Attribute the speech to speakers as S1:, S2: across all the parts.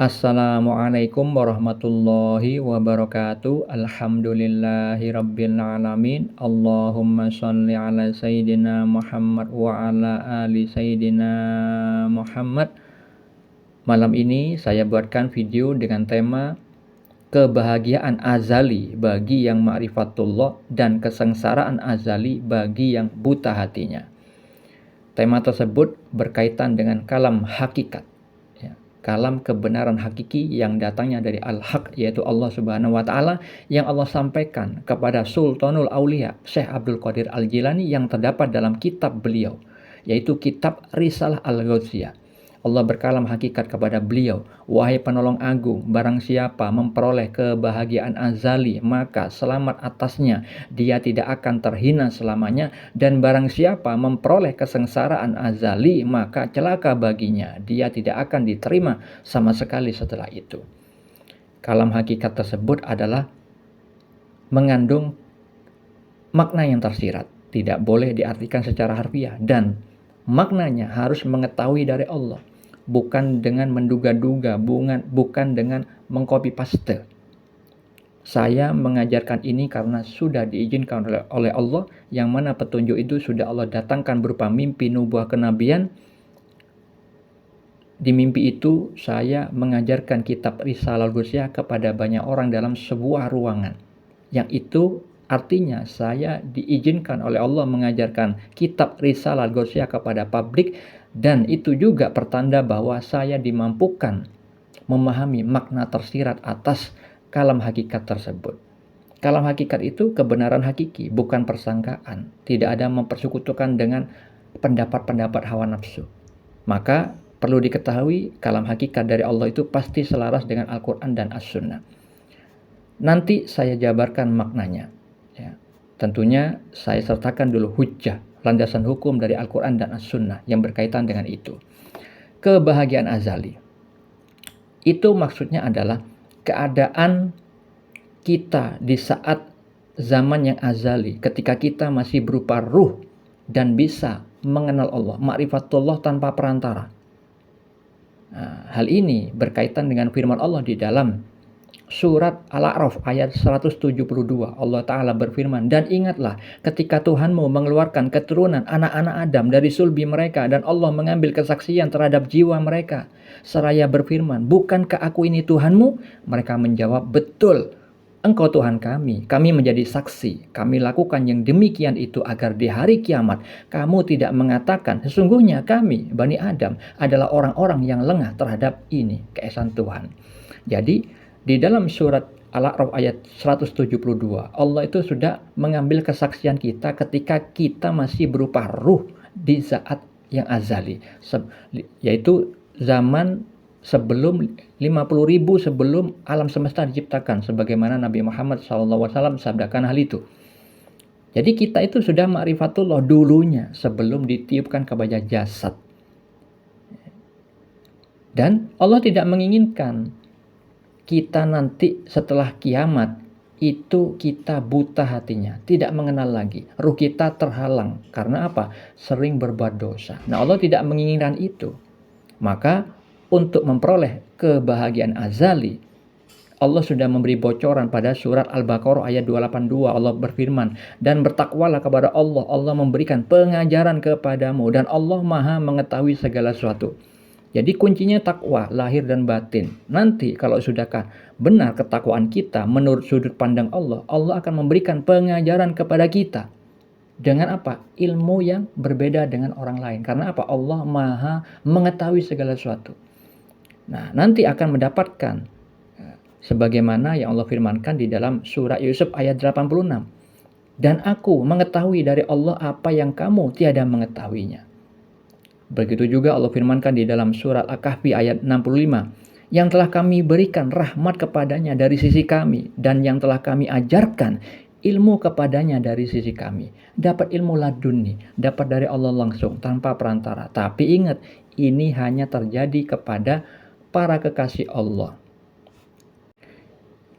S1: Assalamualaikum warahmatullahi wabarakatuh. Alhamdulillahirabbil alamin. Allahumma shalli ala sayyidina Muhammad wa ala ali sayyidina Muhammad. Malam ini saya buatkan video dengan tema kebahagiaan azali bagi yang ma'rifatullah dan kesengsaraan azali bagi yang buta hatinya. Tema tersebut berkaitan dengan kalam hakikat, kalam kebenaran hakiki yang datangnya dari Al-Haq, yaitu Allah Subhanahu wa Ta'ala, yang Allah sampaikan kepada Sultanul Aulia Syekh Abdul Qadir Al-Jilani yang terdapat dalam kitab beliau, yaitu kitab Risalah Al-Ghawthiyah. Allah berkalam hakikat kepada beliau, wahai penolong agung, barang siapa memperoleh kebahagiaan azali, maka selamat atasnya, dia tidak akan terhina selamanya, dan barang siapa memperoleh kesengsaraan azali, maka celaka baginya, dia tidak akan diterima sama sekali setelah itu. Kalam hakikat tersebut adalah mengandung makna yang tersirat, tidak boleh diartikan secara harfiah, dan maknanya harus mengetahui dari Allah, bukan dengan menduga-duga, bukan dengan mengcopy paste. Saya mengajarkan ini karena sudah diizinkan oleh Allah, yang mana petunjuk itu sudah Allah datangkan berupa mimpi nubuah kenabian. Di mimpi itu saya mengajarkan kitab Risalah Al-Ghawthiyah kepada banyak orang dalam sebuah ruangan, yang itu artinya saya diizinkan oleh Allah mengajarkan kitab Risalah Al-Ghawthiyah kepada publik, dan itu juga pertanda bahwa saya dimampukan memahami makna tersirat atas kalam hakikat tersebut. Kalam hakikat itu kebenaran hakiki, bukan persangkaan. Tidak ada mempersekutukan dengan pendapat-pendapat hawa nafsu. Maka perlu diketahui kalam hakikat dari Allah itu pasti selaras dengan Al-Quran dan As-Sunnah. Nanti saya jabarkan maknanya. Tentunya saya sertakan dulu hujjah, landasan hukum dari Al-Quran dan As-Sunnah yang berkaitan dengan itu. Kebahagiaan azali itu maksudnya adalah keadaan kita di saat zaman yang azali, ketika kita masih berupa ruh dan bisa mengenal Allah, ma'rifatullah tanpa perantara. Hal ini berkaitan dengan firman Allah di dalam Surat Al-A'raf ayat 172, Allah Ta'ala berfirman, dan ingatlah ketika Tuhanmu mengeluarkan keturunan anak-anak Adam dari sulbi mereka, dan Allah mengambil kesaksian terhadap jiwa mereka, seraya berfirman, bukankah aku ini Tuhanmu? Mereka menjawab, betul, Engkau Tuhan kami menjadi saksi, kami lakukan yang demikian itu agar di hari kiamat kamu tidak mengatakan, sesungguhnya kami, Bani Adam, adalah orang-orang yang lengah terhadap ini, keesaan Tuhan. Jadi, di dalam surat Al-A'raf ayat 172, Allah itu sudah mengambil kesaksian kita ketika kita masih berupa ruh di saat yang azali, yaitu zaman sebelum 50.000 sebelum alam semesta diciptakan, sebagaimana Nabi Muhammad SAW sabdakan hal itu. Jadi kita itu sudah ma'rifatullah dulunya sebelum ditiupkan kepada jasad. Dan Allah tidak menginginkan kita nanti setelah kiamat itu kita buta hatinya, tidak mengenal lagi. Ruh kita terhalang. Karena apa? Sering berbuat dosa. Nah, Allah tidak menginginkan itu. Maka untuk memperoleh kebahagiaan azali, Allah sudah memberi bocoran pada surat Al-Baqarah ayat 282. Allah berfirman, dan bertakwalah kepada Allah, Allah memberikan pengajaran kepadamu, dan Allah maha mengetahui segala sesuatu. Jadi kuncinya takwa, lahir dan batin. Nanti kalau sudahkah benar ketakwaan kita menurut sudut pandang Allah, Allah akan memberikan pengajaran kepada kita. Dengan apa? Ilmu yang berbeda dengan orang lain. Karena apa? Allah maha mengetahui segala sesuatu. Nah, nanti akan mendapatkan sebagaimana yang Allah firmankan di dalam surah Yusuf ayat 86. Dan aku mengetahui dari Allah apa yang kamu tiada mengetahuinya. Begitu juga Allah firmankan di dalam surat Al-Kahfi ayat 65. Yang telah kami berikan rahmat kepadanya dari sisi kami, dan yang telah kami ajarkan ilmu kepadanya dari sisi kami. Dapat ilmu laduni, dapat dari Allah langsung, tanpa perantara. Tapi ingat, ini hanya terjadi kepada para kekasih Allah.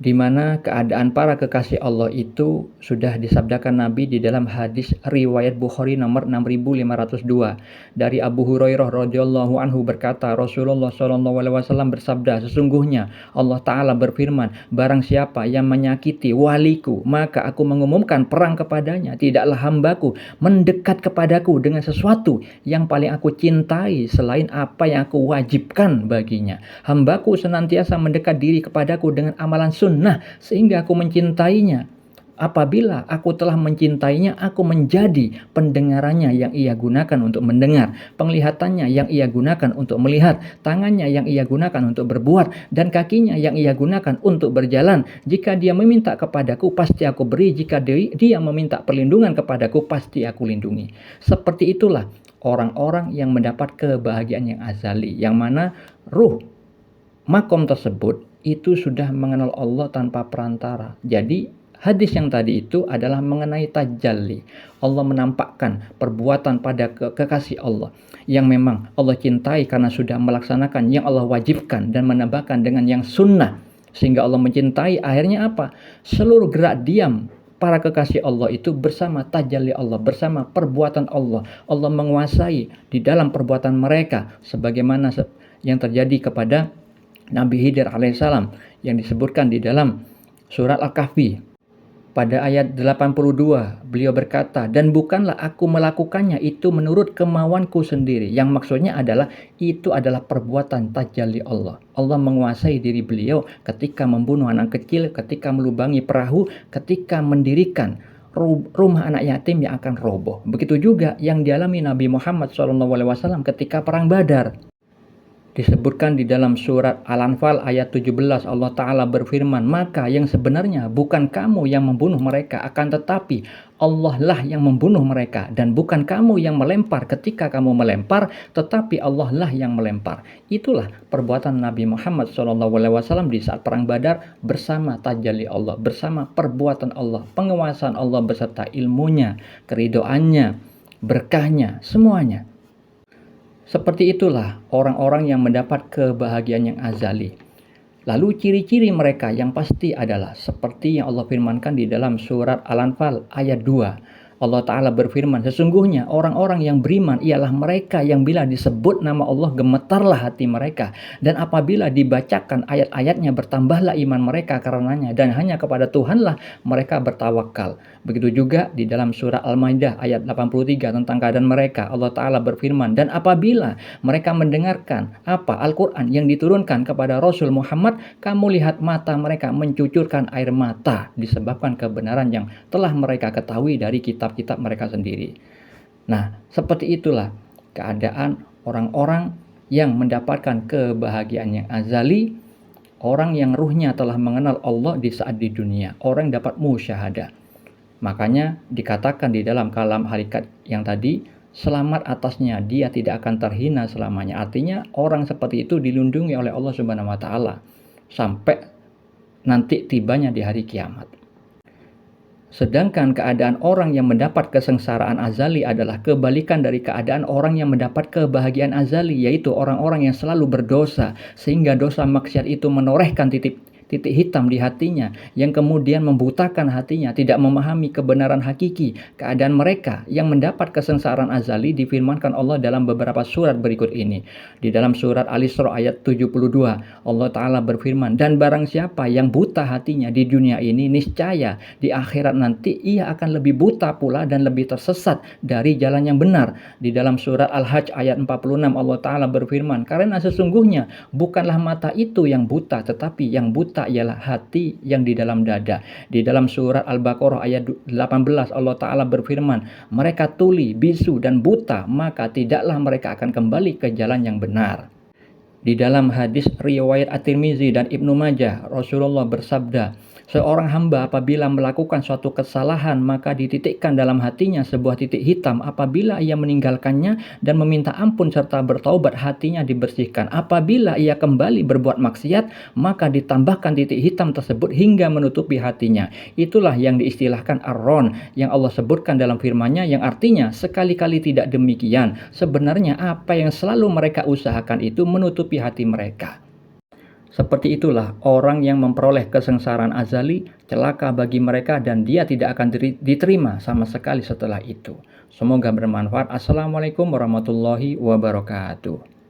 S1: di mana keadaan para kekasih Allah itu sudah disabdakan Nabi di dalam hadis riwayat Bukhari nomor 6502 dari Abu Hurairah radhiyallahu anhu berkata, Rasulullah shallallahu alaihi wasallam bersabda, sesungguhnya Allah Ta'ala berfirman, barang siapa yang menyakiti waliku, maka aku mengumumkan perang kepadanya. Tidaklah hambaku mendekat kepadaku dengan sesuatu yang paling aku cintai selain apa yang aku wajibkan baginya. Hambaku senantiasa mendekat diri kepadaku dengan amalan sunnah sehingga aku mencintainya. Apabila aku telah mencintainya, aku menjadi pendengarannya yang ia gunakan untuk mendengar, penglihatannya yang ia gunakan untuk melihat, tangannya yang ia gunakan untuk berbuat, dan kakinya yang ia gunakan untuk berjalan. Jika dia meminta kepadaku, pasti aku beri. Jika dia meminta perlindungan kepadaku, pasti aku lindungi. Seperti itulah orang-orang yang mendapat kebahagiaan yang azali, yang mana ruh makom tersebut itu sudah mengenal Allah tanpa perantara. Jadi hadis yang tadi itu adalah mengenai tajalli. Allah menampakkan perbuatan pada kekasih Allah yang memang Allah cintai karena sudah melaksanakan yang Allah wajibkan dan menambahkan dengan yang sunnah. Sehingga Allah mencintai, akhirnya apa? Seluruh gerak diam para kekasih Allah itu bersama tajalli Allah, bersama perbuatan Allah. Allah menguasai di dalam perbuatan mereka sebagaimana yang terjadi kepada Nabi Khidir alaihissalam yang disebutkan di dalam surat Al-Kahfi. Pada ayat 82 beliau berkata, dan bukanlah aku melakukannya itu menurut kemauanku sendiri. Yang maksudnya adalah itu adalah perbuatan tajalli Allah. Allah menguasai diri beliau ketika membunuh anak kecil, ketika melubangi perahu, ketika mendirikan rumah anak yatim yang akan roboh. Begitu juga yang dialami Nabi Muhammad SAW ketika perang Badar. Disebutkan di dalam surat Al-Anfal ayat 17, Allah Ta'ala berfirman, maka yang sebenarnya bukan kamu yang membunuh mereka, akan tetapi Allah lah yang membunuh mereka, dan bukan kamu yang melempar ketika kamu melempar, tetapi Allah lah yang melempar. Itulah perbuatan Nabi Muhammad SAW di saat perang Badar bersama tajalli Allah, bersama perbuatan Allah, penguasaan Allah beserta ilmunya, keridoannya, berkahnya, semuanya. Seperti itulah orang-orang yang mendapat kebahagiaan yang azali. Lalu ciri-ciri mereka yang pasti adalah seperti yang Allah firmankan di dalam surat Al-Anfal ayat 2. Allah Ta'ala berfirman, sesungguhnya orang-orang yang beriman ialah mereka yang bila disebut nama Allah gemetarlah hati mereka. Dan apabila dibacakan ayat-ayatnya bertambahlah iman mereka karenanya. Dan hanya kepada Tuhanlah mereka bertawakal. Begitu juga di dalam surah Al-Maidah ayat 83 tentang keadaan mereka. Allah Ta'ala berfirman, dan apabila mereka mendengarkan Al-Quran yang diturunkan kepada Rasul Muhammad, kamu lihat mata mereka mencucurkan air mata disebabkan kebenaran yang telah mereka ketahui dari kitab mereka sendiri. Nah, seperti itulah keadaan orang-orang yang mendapatkan kebahagiaan yang azali, orang yang ruhnya telah mengenal Allah di saat di dunia, orang yang dapat musyahadah. Makanya dikatakan di dalam kalam harikat yang tadi, selamat atasnya, dia tidak akan terhina selamanya. Artinya orang seperti itu dilindungi oleh Allah Subhanahu wa Ta'ala sampai nanti tibanya di hari kiamat. Sedangkan keadaan orang yang mendapat kesengsaraan azali adalah kebalikan dari keadaan orang yang mendapat kebahagiaan azali, yaitu orang-orang yang selalu berdosa, sehingga dosa maksiat itu menorehkan titik hitam di hatinya, yang kemudian membutakan hatinya, tidak memahami kebenaran hakiki. Keadaan mereka yang mendapat kesengsaraan azali difirmankan Allah dalam beberapa surat berikut ini. Di dalam surat Al-Isra ayat 72, Allah Ta'ala berfirman, dan barang siapa yang buta hatinya di dunia ini, niscaya di akhirat nanti ia akan lebih buta pula dan lebih tersesat dari jalan yang benar. Di dalam surat Al-Hajj ayat 46, Allah Ta'ala berfirman, karena sesungguhnya bukanlah mata itu yang buta, tetapi yang buta ialah hati yang di dalam dada. Di dalam surat Al-Baqarah ayat 18, Allah Ta'ala berfirman, mereka tuli, bisu, dan buta, maka tidaklah mereka akan kembali ke jalan yang benar. Di dalam hadis riwayat At-Tirmizi dan Ibnu Majah, Rasulullah bersabda, seorang hamba apabila melakukan suatu kesalahan, maka dititikkan dalam hatinya sebuah titik hitam. Apabila ia meninggalkannya dan meminta ampun serta bertaubat, hatinya dibersihkan. Apabila ia kembali berbuat maksiat, maka ditambahkan titik hitam tersebut hingga menutupi hatinya. Itulah yang diistilahkan ar-ron yang Allah sebutkan dalam firman-Nya, yang artinya sekali-kali tidak demikian. Sebenarnya apa yang selalu mereka usahakan itu menutupi hati mereka. Seperti itulah orang yang memperoleh kesengsaraan azali, celaka bagi mereka dan dia tidak akan diterima sama sekali setelah itu. Semoga bermanfaat. Assalamualaikum warahmatullahi wabarakatuh.